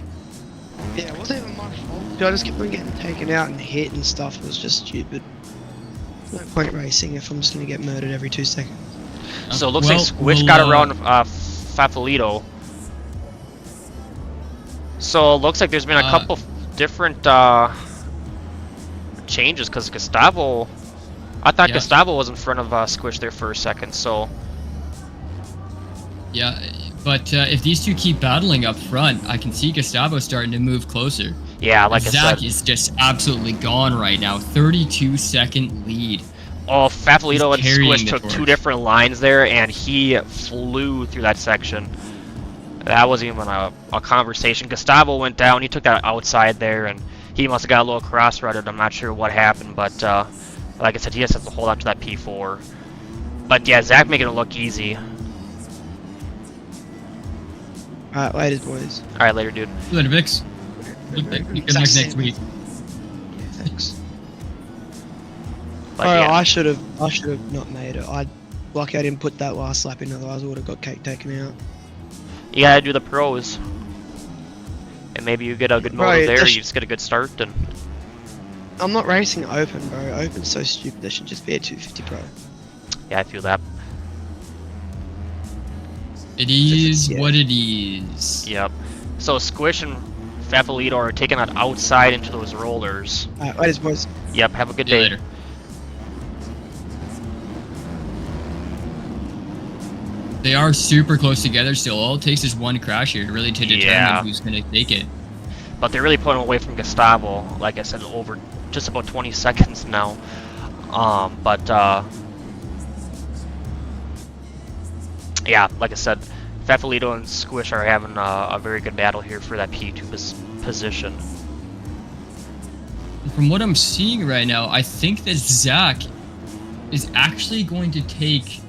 Yeah, it wasn't even my fault. I just kept on getting taken out and hit and stuff. It was just stupid. No point racing if I'm just gonna get murdered every 2 seconds. So it looks like Squish got around Favolito. So it looks like there's been a couple different changes because Gustavo. I thought Gustavo was in front of Squish there for a second. So. Yeah, but if these two keep battling up front, I can see Gustavo starting to move closer. Yeah, like I said. Zach is just absolutely gone right now. 32-second lead. Oh, Favolito and Squish took 2 different lines there, and he flew through that section. That wasn't even a conversation. Gustavo went down. He took that outside there, and he must have got a little cross-rutted. I'm not sure what happened, but like I said, he just has to hold on to that P4. But yeah, Zach making it look easy. Alright, later, boys. Alright, later, dude. Later, Vix. Good luck next week. Yeah, thanks. But yeah. I should have not made it. Lucky I didn't put that last lap in, otherwise I would have got cake taken out. You gotta do the pros. And maybe you get a good moto there, you just get a good start. And I'm not racing open, bro. Open's so stupid. There should just be a 250 pro. Yeah, I feel that. It is what it is. Yep. So Squish and Favolito are taking that outside into those rollers. Alright, later, boys. Yep, have a good day. Later. They are super close together still. All it takes is one crash here really to determine who's going to take it. But they're really pulling away from Gustavo, like I said, over just about 20 seconds now. Yeah, like I said, Favolito and Squish are having a very good battle here for that P2 position. From what I'm seeing right now, I think that Zach is actually going to take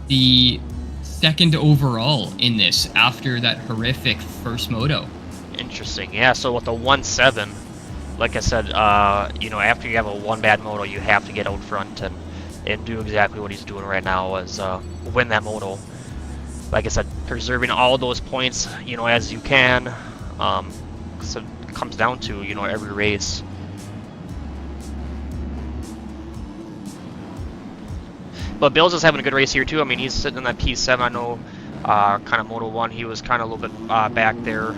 the second overall in this after that horrific first moto. Interesting. Yeah, so with the 1-7, like I said, you know, after you have a one bad moto, you have to get out front and do exactly what he's doing right now, is win that moto. Like I said, preserving all those points, you know, as you can. So it comes down to, you know, every race. But Bill's is having a good race here too. I mean, he's sitting in that P7. I know, kind of Moto 1, he was kind of a little bit back there.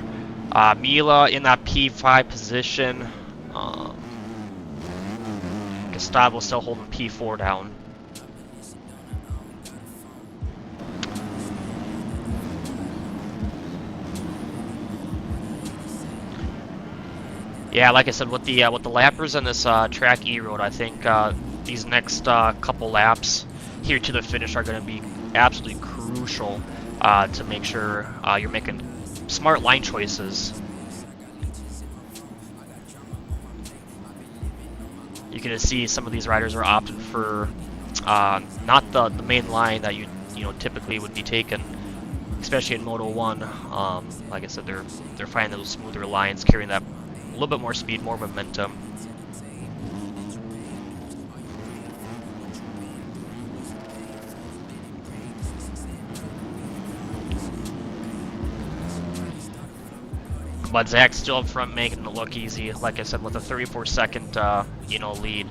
Mila in that P5 position. Gustavo still holding P4 down. Yeah, like I said, with the lappers and this track E road, I think these next couple laps here to the finish are going to be absolutely crucial to make sure you're making smart line choices. You can see some of these riders are opting for not the main line that you know typically would be taken, especially in Moto 1. Like I said, they're finding those smoother lines, carrying that a little bit more speed, more momentum. But Zach's still up front, making it look easy. Like I said, with a 34-second you know, lead,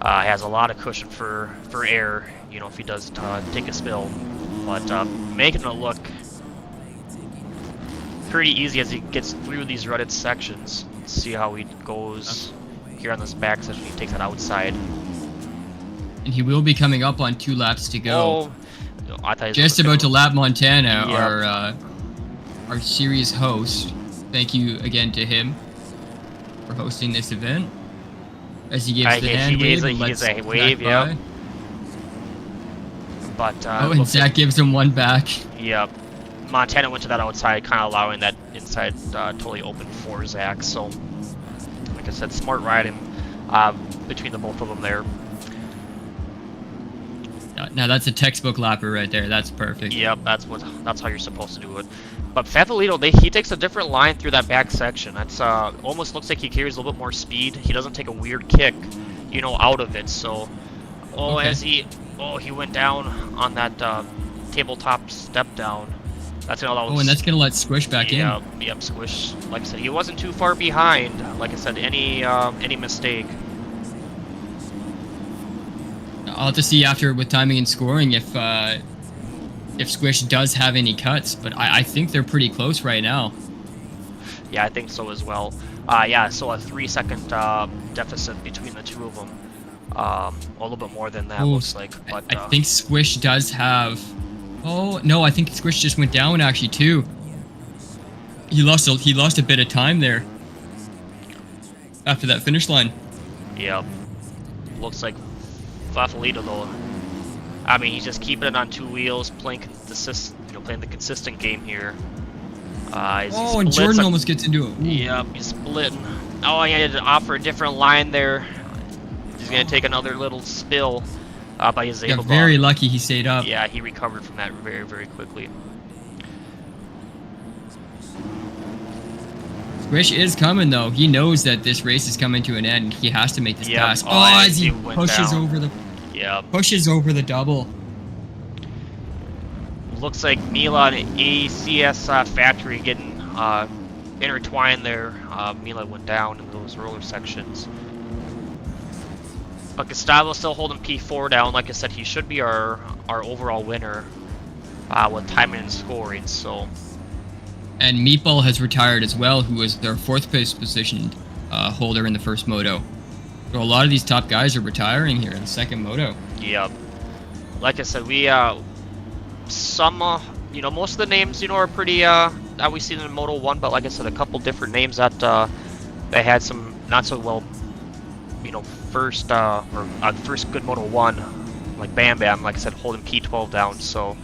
has a lot of cushion for error. You know, if he does take a spill, but making it look pretty easy as he gets through these rutted sections. Let's see how he goes here on this back section. He takes that outside, and he will be coming up on 2 laps to go. Oh, I thought he was just about to lap Montana, yep. Our series host. Thank you again to him for hosting this event. As he gives the hand wave, he gives a wave, yeah. But oh, and Zach gives him one back. Yep. Montana went to that outside, kind of allowing that inside totally open for Zach. So, like I said, smart riding between the both of them there. Now that's a textbook lapper right there. That's perfect. Yep, that's how you're supposed to do it. But Favolito, he takes a different line through that back section. That's almost looks like he carries a little bit more speed. He doesn't take a weird kick, you know, out of it. So, okay. As he went down on that tabletop step down. That's gonna allow. Oh, and that's gonna let Squish back in. Yep, Squish. Like I said, he wasn't too far behind. Like I said, any mistake. I'll have to see after with timing and scoring if Squish does have any cuts, but I think they're pretty close right now. Yeah, I think so as well. Yeah, so a 3-second deficit between the two of them. A little bit more than that, looks like. But I think Squish does have. Oh no, I think Squish just went down actually too. He lost a bit of time there after that finish line. Yep. Looks like Favolito though. I mean, he's just keeping it on 2 wheels, playing the consistent game here. And Jordan almost gets into it. Ooh. Yep, he's splitting. Oh, he had to offer a different line there. He's gonna take another little spill, but he's able to. Very lucky he stayed up. Yeah, he recovered from that very, very quickly. Squish is coming though. He knows that this race is coming to an end. He has to make this pass. Oh, as he pushes over the. Yeah. Pushes over the double. Looks like Mila and ACS Factory getting intertwined there. Mila went down in those roller sections. But Gustavo's still holding P4 down. Like I said, he should be our overall winner with timing and scoring. So. And Meatball has retired as well, who was their 4th place position holder in the first moto. So a lot of these top guys are retiring here in the second moto. Yep. Like I said, we some you know, most of the names, you know, are pretty that we've seen in Moto 1, but like I said, a couple different names that they had some not so well, you know, first good Moto 1, like Bam Bam, like I said, holding P12 down. So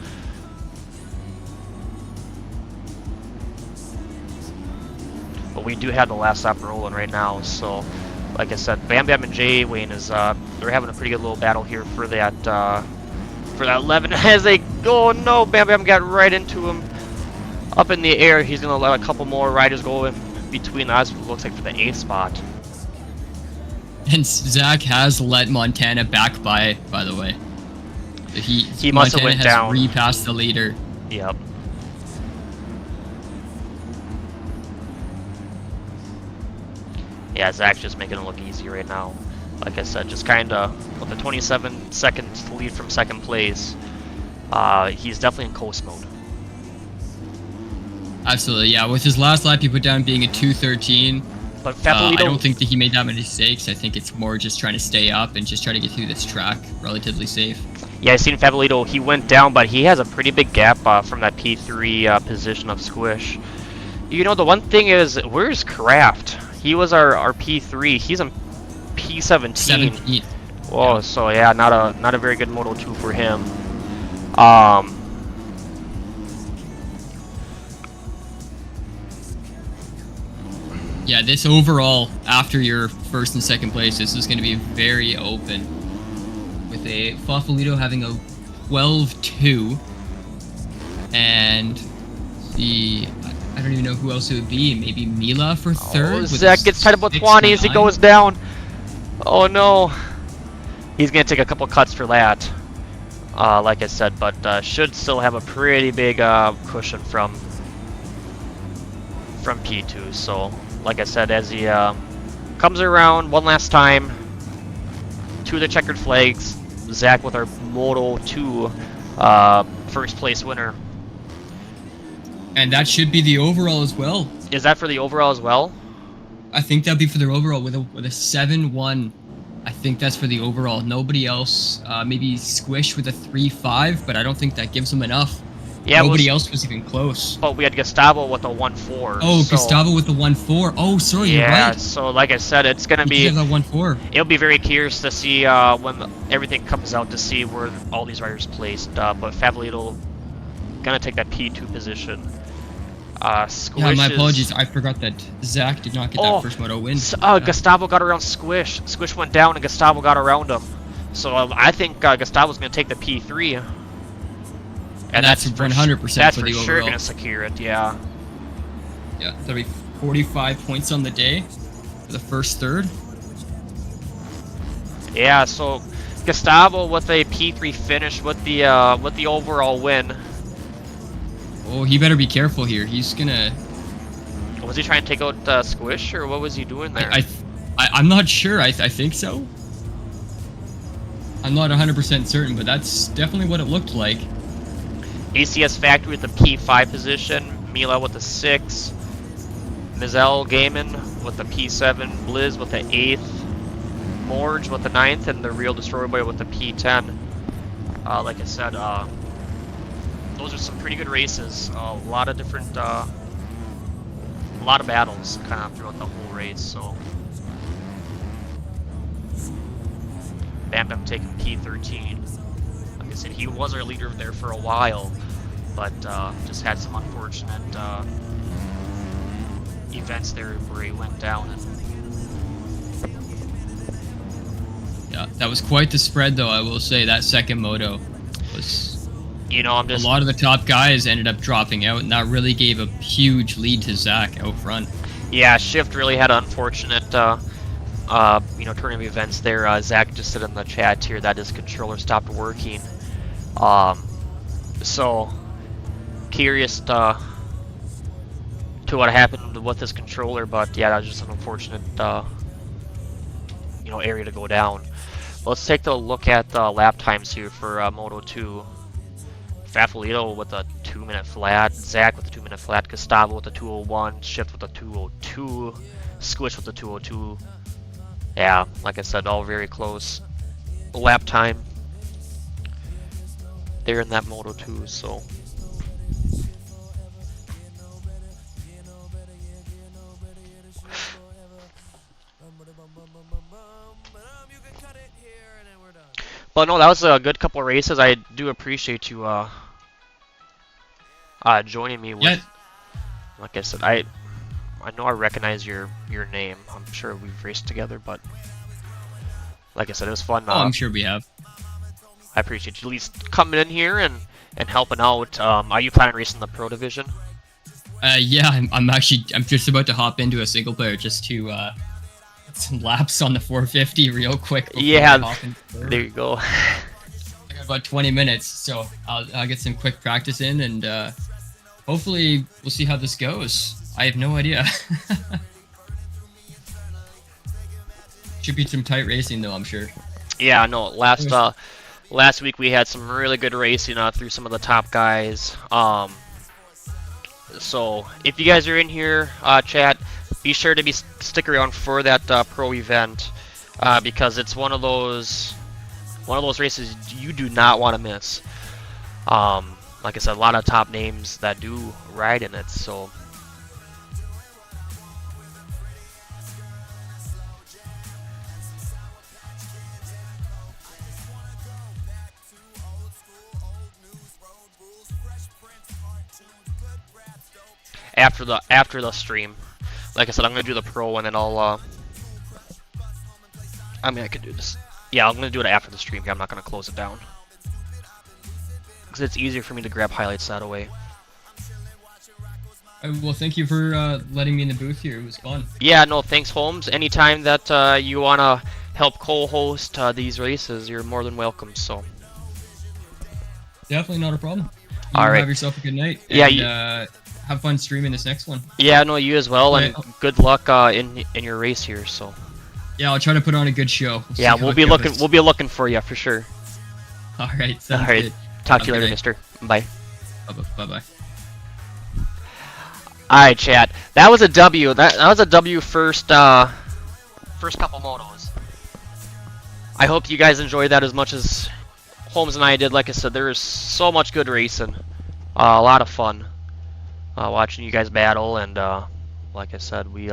but we do have the last lap rolling right now, so Like I said, Bam Bam and Jay Wayne is they're having a pretty good little battle here for that 11 as they go. Oh no, Bam Bam got right into him up in the air. He's gonna let a couple more riders go in between us. Looks like for the 8th spot. And Zach has let Montana back by the way. He must have went down. Repassed the leader. Yep. Yeah, Zach's just making it look easy right now. Like I said, just kind of with a 27 seconds lead from 2nd place. He's definitely in coast mode. Absolutely, yeah. With his last lap, he put down being a 2:13. But Fafalito, I don't think that he made that many mistakes. I think it's more just trying to stay up and just try to get through this track relatively safe. Yeah, I seen Fafalito. He went down, but he has a pretty big gap from that P3 position of Squish. You know, the one thing is, where's Kraft? He was our P3. He's on P17. 17. Whoa, Yeah. so yeah, not a very good Moto 2 for him. Yeah, this overall, after your 1st and 2nd place, this is going to be very open. With a Fafalito having a 12-2. And I don't even know who else it would be. Maybe Mila for 3rd. Oh, Zach gets tied up with 20 as he goes down. Oh no. He's going to take a couple cuts for that. Like I said, but should still have a pretty big cushion from P2. So, like I said, as he comes around one last time to the checkered flags, Zach with our Moto 2 1st place winner. And that should be the overall as well. Is that for the overall as well? I think that'd be for the overall with a 7-1. I think that's for the overall. Nobody else. Maybe Squish with a 3-5, but I don't think that gives him enough. Yeah, nobody else was even close. But we had Gustavo with a 1-4. Oh, so, Gustavo with the 1-4. Oh, sorry, you're yeah, right. so like I said, it's gonna be. That 1-4. It'll be very curious to see when everything comes out to see where all these riders placed. But Fafalito gonna take that P2 position. Squish yeah, my apologies. I forgot that Zach did not get that first Moto win. Gustavo got around Squish. Squish went down and Gustavo got around him. So I think Gustavo's going to take the P3. And that's 100% that's for the sure overall. going to secure it, yeah. Yeah, that'll be 45 points on the day for the 1st, 3rd. Yeah, so Gustavo with a P3 finish with the overall win. Oh, he better be careful here. He's gonna. Was he trying to take out Squish, or what was he doing there? I'm not sure. I think so. I'm not 100% certain, but that's definitely what it looked like. ACS Factory with the P5 position, Mila with the 6, Mizell Gaiman with the P7, Blizz with the 8th, Morge with the 9th, and the Real Destroyer Boy with the P10. Like I said, those are some pretty good races. A lot of different, a lot of battles kind of throughout the whole race. So, Bam Bam taking P13. Like I said, he was our leader there for a while, but just had some unfortunate events there where he went down. Yeah, that was quite the spread, though. I will say that 2nd moto was. You know, I'm just. A lot of the top guys ended up dropping out, and that really gave a huge lead to Zach out front. Yeah, Shift really had an unfortunate, you know, turn of events there. Zach just said in the chat here that his controller stopped working. So curious to what happened with his controller, but yeah, that was just an unfortunate, you know, area to go down. Let's take a look at the lap times here for Moto 2. Fafalito with a 2-minute flat, Zach with a 2-minute flat, Gustavo with a 2:01, Shift with a 2:02, Squish with a 2:02. Yeah, like I said, all very close lap time there in that Moto 2, so. But no, that was a good couple of races. I do appreciate you joining me with. Yeah. Like I said, I I know I recognize your name. I'm sure we've raced together, but like I said, it was fun. Oh, I'm sure we have. I appreciate you at least coming in here and helping out. Are you planning on racing the pro division? Yeah, I'm just about to hop into a single player just to get some laps on the 450 real quick. Before Yeah, I hop into the there you go. I got about 20 minutes, so I'll get some quick practice in, and hopefully we'll see how this goes. I have no idea. Should be some tight racing though, I'm sure. Yeah, no. Last week we had some really good racing through some of the top guys. So if you guys are in here, chat, be sure to stick around for that pro event because it's one of those races you do not want to miss. Like I said, a lot of top names that do ride in it. So. After the stream, like I said, I'm gonna do the pro and then I mean, I could do this. Yeah, I'm gonna do it after the stream. I'm not gonna close it down because it's easier for me to grab highlights that way. Well, thank you for letting me in the booth here. It was fun. Yeah, no, thanks, Holmes. Anytime that you wanna help co-host these races, you're more than welcome. So. Definitely not a problem. All right. Have yourself a good night. Yeah. And, have fun streaming this next one. Yeah, no, you as well, and good luck in your race here. So. Yeah, I'll try to put on a good show. Yeah, we'll be looking for you for sure. All right. All right. Good. Talk to you later, Mister. Bye. Bye. All right, chat. That was a W. That was a W first couple motos. I hope you guys enjoyed that as much as Holmes and I did. Like I said, there is so much good racing. A lot of fun. Watching you guys battle, and like I said, we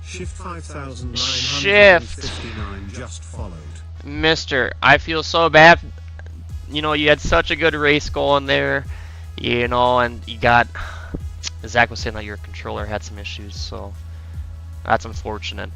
Shift 5,959 just followed. Mister, I feel so bad. You know, you had such a good race going there, you know, and you got. Zach was saying that your controller had some issues, so that's unfortunate.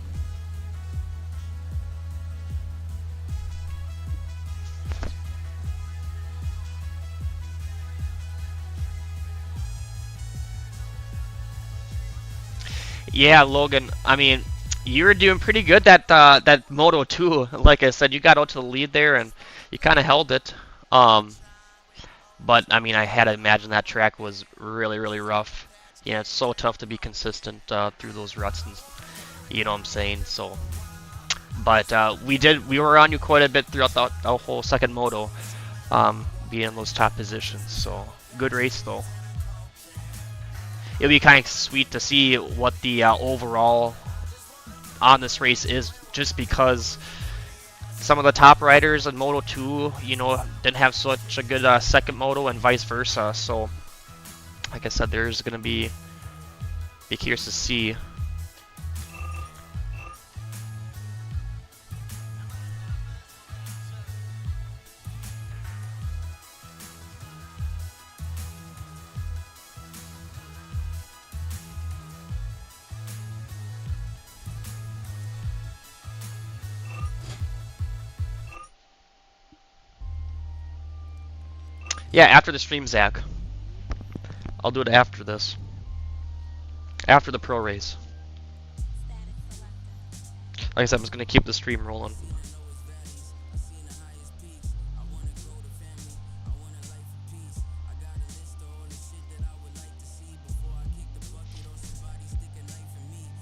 Yeah, Logan, I mean, you were doing pretty good that Moto 2. Like I said, you got out to the lead there and you kind of held it. But I mean, I had to imagine that track was really, really rough. Yeah, it's so tough to be consistent through those ruts, and you know what I'm saying. So, but we were on you quite a bit throughout the whole second moto, being in those top positions. So, good race though. It'll be kind of sweet to see what the overall on this race is, just because some of the top riders in Moto 2, you know, didn't have such a good second moto, and vice versa. So, like I said, there's gonna be curious to see. Yeah, after the stream, Zach. I'll do it after this. After the pro race. Like I said, I'm just going to keep the stream rolling.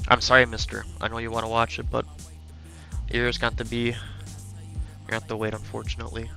I'm sorry, mister. I know you want to watch it, but you're just got to be... You're going to have to wait, unfortunately.